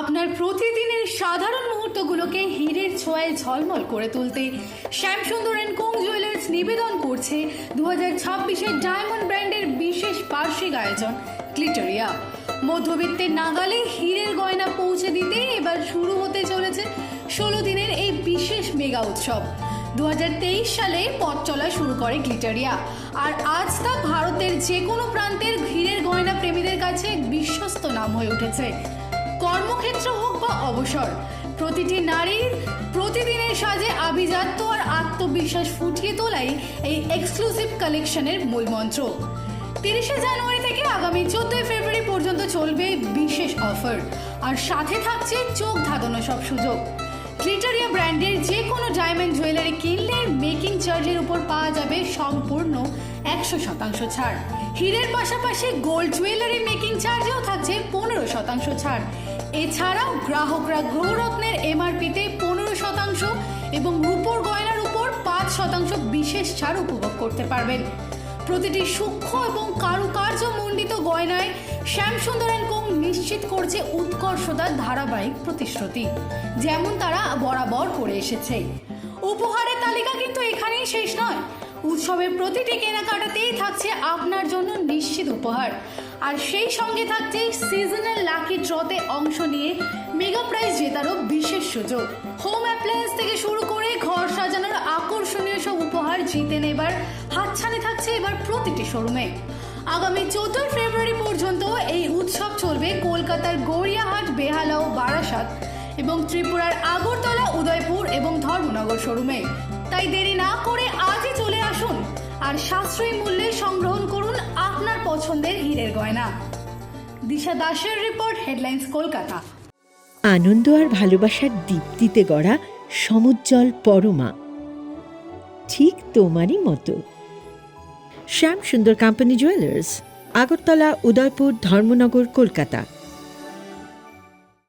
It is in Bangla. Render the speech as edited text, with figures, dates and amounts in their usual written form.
আপনার প্রতিদিনের সাধারণ মুহূর্তগুলোকে হীরের ছোঁয়ায় ঝলমল করে তুলতে শ্যামসুন্দর অ্যান্ড কোং জুয়েলার্স নিবেদন করছে 2026-এর ডায়মন্ড ব্র্যান্ডের বিশেষ বার্ষিক আয়োজন গ্লিটারিয়া। মধ্যবিত্তের নাগালে হীরের গয়না পৌঁছে দিতে এবার শুরু হতে চলেছে 16 দিনের এই বিশেষ মেগা উৎসব। 2023 সালে পথ চলা শুরু করে গ্লিটারিয়া, আর আজ তা ভারতের যে কোনো প্রান্তের হীরের গয়না প্রেমীদের কাছে এক বিশ্বস্ত নাম হয়ে উঠেছে। কর্মক্ষেত্র হোক বা অবসর, প্রতিটি নারীর প্রতিদিনের সাজে আভিজাত্য আর আত্মবিশ্বাস ফুটিয়ে তোলাই এই এক্সক্লুসিভ কালেকশনের মূল মন্ত্র। 30শে জানুয়ারি থেকে আগামী 14 ফেব্রুয়ারি পর্যন্ত চলবে বিশেষ অফার, আর সাথে থাকছে চোখ ধাঁধানো সব সুযোগ। গ্লিটারিয়া ব্র্যান্ডের যে কোনো ডায়মন্ড জুয়েলারি কিনলে মেকিং চার্জের উপর পাওয়া যাবে সম্পূর্ণ 100% ছাড়। হীরের পাশাপাশি গোল্ড জুয়েলারি মেকিং চার্জেও থাকছে 15% ছাড়। এছাড়াও গ্রাহকরা গ্রহরত্নের এমআরপিতে 15% এবং রূপোর গয়নার উপর 5% বিশেষ ছাড় উপভোগ করতে পারবেন। প্রতিটি সূক্ষ্ম এবং কারুকার্য মণ্ডিত গয়নায় শ্যামসুন্দর অ্যান্ড কোং নিশ্চিত করছে উৎকর্ষতার ধারাবাহিক প্রতিশ্রুতি, যেমন তারা বরাবর করে এসেছে। উপহারের তালিকা কিন্তু এখানেই শেষ নয়। উৎসবের প্রতিটি কেনাকাটাতেই থাকছে আপনার জন্য নিশ্চিত উপহার, আর সেই সঙ্গে থাকছে সিজনাল লাকি ড্রতে অংশ নিয়ে মেগা প্রাইজ জেতারও বিশেষ সুযোগ। হোম অ্যাপ্লায়েন্স থেকে শুরু করে ঘর সাজানোর আকর্ষণীয় সব উপহার জিতে নেবার হাতছানি থাকছে এবার প্রতিটি শোরুমে। আগামী 14 ফেব্রুয়ারি পর্যন্ত এই উৎসব চলবে কলকাতার গড়িয়াহাট, বেহালা ও বারাসাত এবং ত্রিপুরার আগরতলা, উদয়পুর এবং ধর্মনগর শোরুমে। তাই দেরি না করে আজই চলে আসুন আর সাশ্রয়ী মূল্যে সংগ্রহণ করুন আপনার পছন্দের হীরের গয়না। দিশা দাসের রিপোর্ট, হেডলাইন্স, কলকাতা। আনন্দ আর ভালোবাসার দীপ্তিতে গড়া সমুজ্জ্বল পরমা, ঠিক তোমারই মতো। Shyamsundar company jewellers, Agartala, Udaipur, Dharmanagar, Kolkata.